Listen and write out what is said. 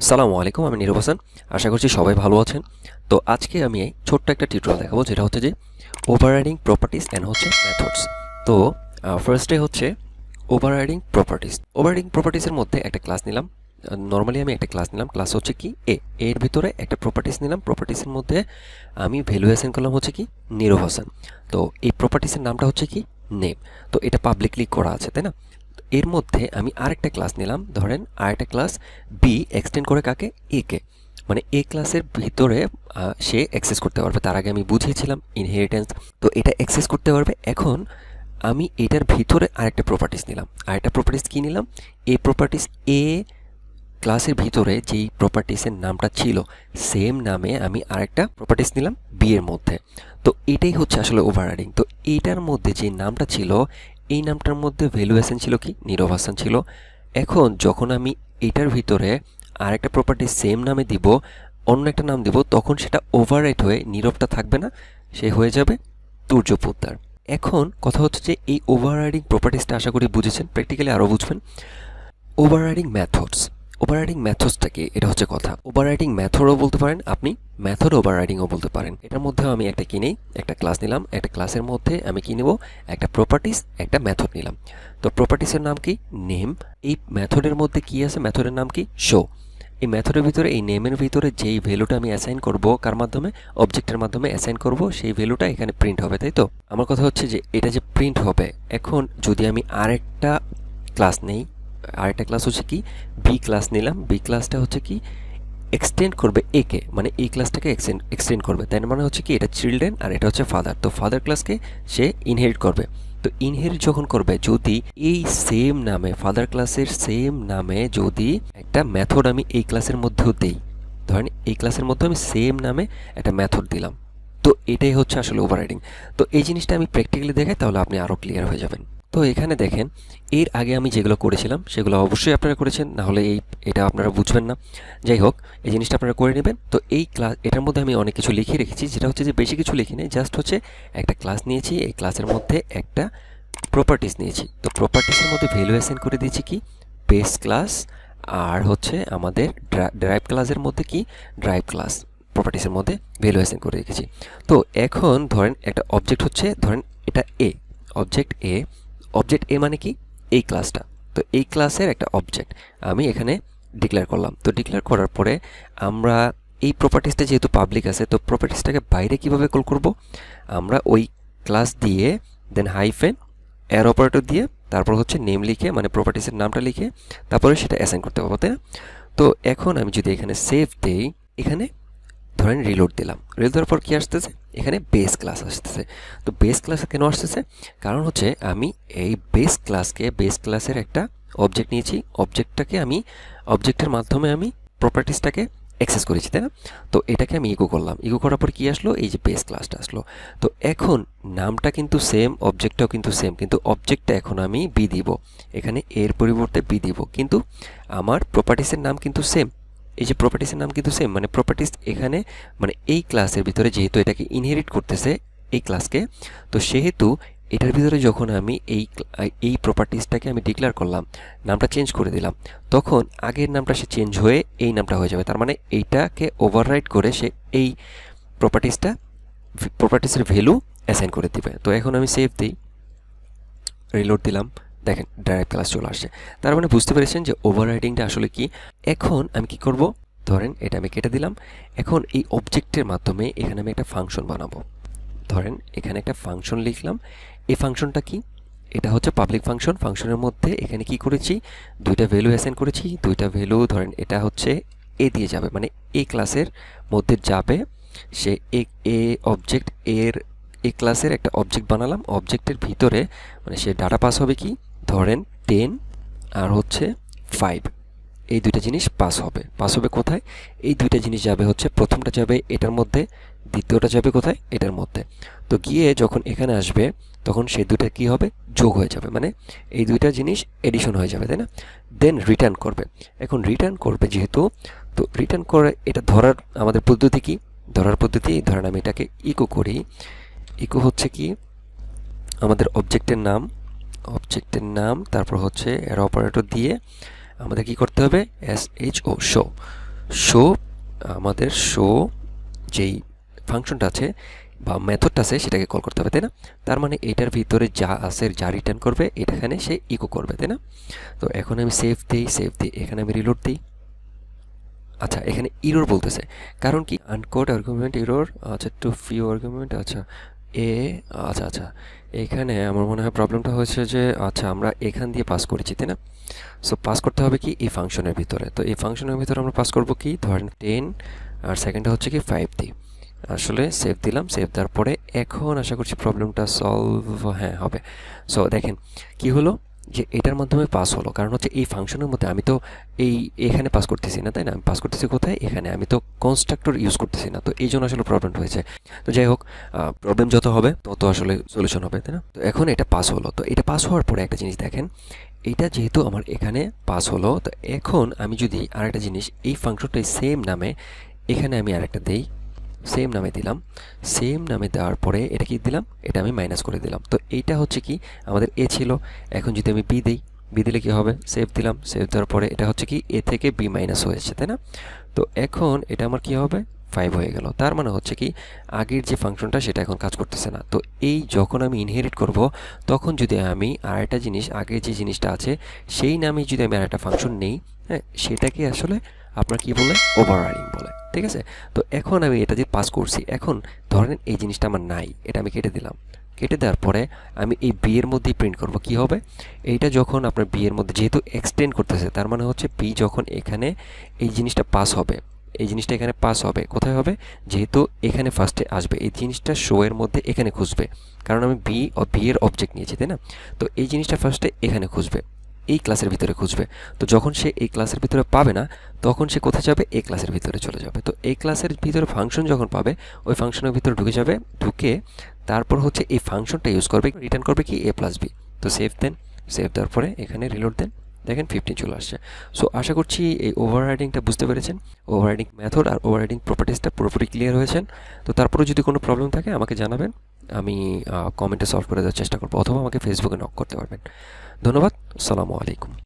আসসালামু আলাইকুম, আমি নীরব হাসান। আশা করছি সবাই ভালো আছেন। তো আজকে আমি এই ছোট্ট একটা টিউটোরিয়াল দেখাবো, যেটা হচ্ছে যে ওভাররাইডিং প্রপার্টিস অ্যান্ড হচ্ছে মেথডস। তো ফার্স্টে হচ্ছে ওভাররাইডিং প্রপার্টিস। ওভাররাইডিং প্রপার্টিসের মধ্যে একটা ক্লাস নিলাম। নর্মালি আমি একটা ক্লাস নিলাম, ক্লাস হচ্ছে কি এর ভিতরে একটা প্রপার্টিস নিলাম। প্রপার্টিসের মধ্যে আমি ভ্যালু অ্যাসাইন করলাম হচ্ছে কি নীরব হাসান। তো এই প্রপার্টিসের নামটা হচ্ছে কি নেম। তো এটা পাবলিকলি করা আছে, তাই না? এর মধ্যে আমি আরেকটা ক্লাস নিলাম, ধরেন আরেকটা ক্লাস বি এক্সটেন্ড করে কাকে, এ কে, মানে এ ক্লাসের ভিতরে সে অ্যাক্সেস করতে পারবে। তার আগে আমি বুঝিয়েছিলাম ইনহেরিটেন্স, তো এটা অ্যাক্সেস করতে পারবে। এখন আমি এটার ভিতরে আরেকটা প্রপার্টিস নিলাম। আরেকটা প্রপার্টিস কি নিলাম? এই প্রপার্টিস এ ক্লাসের ভিতরে যেই প্রপার্টিসের নামটা ছিল সেম নামে আমি আরেকটা প্রপার্টিস নিলাম বি এর মধ্যে। তো এটাই হচ্ছে আসলে ওভাররাইডিং। তো এইটার মধ্যে যে নামটা ছিল, এই নামটার মধ্যে ভ্যালু অ্যাসাইন ছিল কি নীরব হাসান ছিল। এখন যখন আমি এটার ভিতরে আরেকটা প্রপার্টি সেম নামে দিব, অন্য একটা নাম দিব, তখন সেটা ওভাররাইট হয়ে নীরবটা থাকবে না, সে হয়ে যাবে তুর্য পোদ্দার। এখন কথা হচ্ছে যে এই ওভাররাইডিং প্রপার্টিসটা আশা করি বুঝেছেন, প্র্যাকটিক্যালি আরও বুঝবেন। ওভাররাইডিং মেথডস, ওভাররাইডিং মেথডসটা কি, এটা হচ্ছে কথা। ওভাররাইডিং মেথডও বলতে পারেন আপনি, মেথড ওভাররাইডিংও বলতে পারেন। এটার মধ্যেও আমি একটা কিনেই একটা ক্লাস নিলাম। একটা ক্লাসের মধ্যে আমি কি নেব? একটা প্রপার্টিস, একটা মেথড নিলাম। তো প্রপার্টিসের নাম কি নেম। এই মেথডের মধ্যে কি আছে? মেথডের নাম কি শো। এই মেথডের ভিতরে, এই নেমের ভিতরে যেই ভ্যালুটা আমি অ্যাসাইন করব, কার মাধ্যমে? অবজেক্টের মাধ্যমে অ্যাসাইন করব, সেই ভ্যালুটা এখানে প্রিন্ট হবে, তাই তো? আমার কথা হচ্ছে যে এটা যে প্রিন্ট হবে, এখন যদি আমি আরেকটা ক্লাস নেই, আরেকটা ক্লাস হচ্ছে কি বি ক্লাস নিলাম। বি ক্লাসটা হচ্ছে কি এক্সটেন্ড করবে এ কে, মানে এই ক্লাসটাকে এক্সটেন্ড করবে। তাই মানে হচ্ছে কি এটা চিলড্রেন আর এটা হচ্ছে ফাদার। তো ফাদার ক্লাসকে সে ইনহেরিট করবে। তো ইনহেরিট যখন করবে, যদি এই সেম নামে, ফাদার ক্লাসের সেম নামে যদি একটা মেথড আমি এই ক্লাসের মধ্যেও দেই, ধরেন এই ক্লাসের মধ্যে আমি সেম নামে একটা মেথড দিলাম, তো এটাই হচ্ছে আসলে ওভাররাইডিং। তো এই জিনিসটা আমি প্র্যাকটিক্যালি দেখাই, তাহলে আপনি আরও ক্লিয়ার হয়ে যাবেন। তো এখানে দেখেন, এর আগে আমি যেগুলো করেছিলাম সেগুলো অবশ্যই আপনারা করেছেন, না হলে এটা আপনারা বুঝবেন না। যাই হোক, এই জিনিসটা আপনারা করে নেবেন। তো এই ক্লাস, এটার মধ্যে আমি অনেক কিছু লিখে রেখেছি, যেটা হচ্ছে যে বেশি কিছু লিখি নেই, জাস্ট হচ্ছে একটা ক্লাস নিয়েছি, এই ক্লাসের মধ্যে একটা প্রপার্টিস নিয়েছি। তো প্রপার্টিসের মধ্যে ভ্যালু অ্যাসাইন করে দিয়েছি কি বেস ক্লাস, আর হচ্ছে আমাদের ড্রাইভ ক্লাসের মধ্যে কি ড্রাইভ ক্লাস, প্রপার্টিসের মধ্যে ভ্যালু অ্যাসাইন করে রেখেছি। তো এখন ধরেন একটা অবজেক্ট হচ্ছে, ধরেন এটা এ, অবজেক্ট এ। অবজেক্ট এ মানে কি এই ক্লাসটা। তো এই ক্লাসের একটা অবজেক্ট আমি এখানে ডিক্লেয়ার করলাম। তো ডিক্লেয়ার করার পরে আমরা এই প্রপার্টিসটা যেহেতু পাবলিক আছে, তো প্রপার্টিসটাকে বাইরে কিভাবে কল করব? আমরা ওই ক্লাস দিয়ে দেন হাইফেন এর অপারেটর দিয়ে তারপর হচ্ছে নেম লিখে, মানে প্রপার্টিসের নামটা লিখে তারপরে সেটা অ্যাসাইন করতে পারবো, তাই না? তো এখন আমি যদি এখানে সেভ দেই, এখানে ধরেন রিলোড দিলাম, রিলোড দেওয়ার পর কী আসতেছে? এখানে বেস ক্লাস আসতেছে। তো বেস ক্লাস কেন আসতেছে? কারণ হচ্ছে আমি এই বেস ক্লাসের একটা অবজেক্ট নিয়েছি, অবজেক্টটাকে আমি অবজেক্টের মাধ্যমে আমি প্রপার্টিসটাকে অ্যাক্সেস করেছি, তাই না? তো এটাকে আমি ইগো করলাম, ইগো করার পর কী আসলো? এই যে বেস ক্লাসটা আসলো। তো এখন নামটা কিন্তু সেম, অবজেক্টটাও কিন্তু সেম, কিন্তু অবজেক্টটা এখন আমি বি দিব, এখানে এর পরিবর্তে বি দিব, কিন্তু আমার প্রপার্টিসের নাম কিন্তু সেম। এই যে প্রপার্টিসের নাম কিন্তু সেম, মানে প্রপার্টিস এখানে, মানে এই ক্লাসের ভিতরে যেহেতু এটাকে ইনহেরিট করতেছে এই ক্লাসকে, তো সেহেতু এটার ভিতরে যখন আমি এই প্রপার্টিসটাকে আমি ডিক্লেয়ার করলাম, নামটা চেঞ্জ করে দিলাম, তখন আগের নামটা সে চেঞ্জ হয়ে এই নামটা হয়ে যাবে। তার মানে এইটাকে ওভাররাইড করে সে এই প্রপার্টিসের ভ্যালু অ্যাসাইন করে দিবে। তো এখন আমি সেভ দিই, রিলোড দিলাম, দেখেন ড্রাইভ ক্লাস চলে আসছে। তার মানে বুঝতে পেরেছেন যে ওভাররাইডিংটা আসলে কি। এখন আমি কি করব? ধরেন এটা আমি কেটে দিলাম। এখন এই অবজেক্টের মাধ্যমে এখানে আমি একটা ফাংশন বানাবো। ধরেন এখানে একটা ফাংশন লিখলাম। এই ফাংশনটা কি? এটা হচ্ছে পাবলিক ফাংশন। ফাংশনের মধ্যে এখানে কি করেছি? দুইটা ভ্যালু অ্যাসাইন করেছি। দুইটা ভ্যালু, ধরেন এটা হচ্ছে এ দিয়ে যাবে, মানে এই ক্লাসের মধ্যে যাবে সে এ অবজেক্ট এর, এই ক্লাসের একটা অবজেক্ট বানালাম। অবজেক্টের ভিতরে মানে সে ডাটা পাস হবে কি, ধরেন 10 আর হচ্ছে 5, এই দুইটা জিনিস পাস হবে কোথায়? এই দুইটা জিনিস যাবে হচ্ছে, প্রথমটা যাবে এটার মধ্যে, দ্বিতীয়টা যাবে কোথায়? এটার মধ্যে। তো গিয়ে যখন এখানে আসবে তখন সেই দুইটা কি হবে? যোগ হয়ে যাবে, মানে এই দুইটা জিনিস এডিশন হয়ে যাবে, তাই না? দেন রিটার্ন করবে। এখন রিটার্ন করবে যেহেতু, তো রিটার্ন করে এটা ধরার আমাদের পদ্ধতি কি? ধরার পদ্ধতি, ধরেন আমি এটাকে ইকো করি। ইকো হচ্ছে কি আমাদের অবজেক্টের নাম তারপর হচ্ছে এর অপারেটর দিয়ে আমাদের কি করতে হবে? S H O show. Show আমাদের শো যেই ফাংশনটা আছে বা মেথডটা আছে সেটাকে কল করতে হবে, তাই না? তার মানে এটার ভিতরে যা আছে, যা রিটার্ন করবে এখানে সে ইকো করবে, তাই না? তো এখন আমি সেভ দিই, এখানে আমি রিলোড দিই। আচ্ছা, এখানে ইরর বলতেছে, কারণ কি আনকোড আর্গুমেন্ট ইরর, আচ্ছা টু ফিউ আর্গুমেন্ট, আচ্ছা এ, আচ্ছা এখানে আমার মনে হয় প্রবলেমটা হয়েছে যে আচ্ছা আমরা এখান দিয়ে পাস করেছি, তাই না? সো পাস করতে হবে কি এই ফাংশনের ভিতরে, তো এই ফাংশনের ভিতরে আমরা পাস করব কি, ধরেন 10, আর সেকেন্ডটা হচ্ছে কি 5 দিই। আসলে সেভ দিলাম, সেভ দেওয়ার পরে এখন আশা করছি প্রবলেমটা সলভ হ্যাঁ হবে। সো দেখেন কি হলো, যে এটার মাধ্যমে পাস হলো, কারণ হচ্ছে এই ফাংশনের মধ্যে আমি তো এখানে পাস করতেছি না, তাই না? আমি পাস করতেছি কোথায়, এখানে আমি তো কনস্ট্রাক্টর ইউজ করতেছি না, তো এই জন্য আসলে প্রবলেমটা হয়েছে। তো যাই হোক, প্রবলেম যত হবে তত আসলে সলিউশন হবে, তাই না? তো এখন এটা পাস হলো, তো এটা পাস হওয়ার পরে একটা জিনিস দেখেন, এটা যেহেতু আমার এখানে পাস হলো, তো এখন আমি যদি আরেকটা জিনিস এই ফাংশনটাই সেম নামে এখানে আমি আরেকটা দেই, সেম নামে দিলাম, সেম নামে দেওয়ার পরে এটা কি দিলাম, এটা আমি মাইনাস করে দিলাম। তো এইটা হচ্ছে কি আমাদের এ ছিল, এখন যদি আমি বি দিই, বি দিলে কি হবে, সেভ দিলাম, সেভ দেওয়ার পরে এটা হচ্ছে কি এ থেকে বি মাইনাস হয়েছে, তাই না? তো এখন এটা আমার কি হবে, 5 হয়ে গেল। তার মানে হচ্ছে কি আগের যে ফাংশনটা সেটা এখন কাজ করতেছে না। তো এই যখন আমি ইনহেরিট করব, তখন যদি আমি আরেকটা জিনিস, আগের যে জিনিসটা আছে সেই নামে যদি আমি আরেকটা ফাংশন নেই, হ্যাঁ, সেটাকে আসলে আপনার কি বলে, ওভাররাইডিং বলে, ঠিক আছে? তো এখন আমি এটা যে পাস করছি, এখন ধরেন এই জিনিসটা আমার নাই, এটা আমি কেটে দিলাম, কেটে দেওয়ার পরে আমি এই বি এর মধ্যেই প্রিন্ট করব, কি হবে, এইটা যখন আপনার বি এর মধ্যে যেহেতু এক্সটেন্ড করতেছে, তার মানে হচ্ছে বি যখন এখানে এই জিনিসটা পাস হবে, এই জিনিসটা এখানে পাস হবে, কোথায় হবে, যেহেতু এখানে ফার্স্টে আসবে, এই জিনিসটা শো এর মধ্যে এখানে খুঁজবে, কারণ আমি বি এর অবজেক্ট নিয়েছি, তাই না? তো এই জিনিসটা ফার্স্টে এখানে খুঁজবে, এই ক্লাসের ভিতরে খুঁজবে। তো যখন সে এই ক্লাসের ভিতরে পাবে না, তখন সে কোথায় যাবে, এই ক্লাসের ভিতরে চলে যাবে। তো এই ক্লাসের ভিতরে ফাংশন যখন পাবে, ওই ফাংশনের ভিতরে ঢুকে যাবে, ঢুকে তারপর হচ্ছে এই ফাংশনটা ইউজ করবে, রিটার্ন করবে কি এ প্লাস বি। তো সেভ দেন, সেভ দেওয়ার পরে এখানে রিলোড দেন, দেখেন 15 চলে আসছে। সো আশা করছি এই ওভাররাইডিংটা বুঝতে পেরেছেন, ওভাররাইডিং মেথড আর ওভাররাইডিং প্রপার্টিসটা পুরোপুরি ক্লিয়ার হয়েছেন। তো তারপরে যদি কোনো প্রবলেম থাকে আমাকে জানাবেন, আমি কমেন্টে সলভ করে দেওয়ার চেষ্টা করবো, অথবা আমাকে ফেসবুকে নক করতে পারবেন। ধন্যবাদ, আসসালামু আলাইকুম।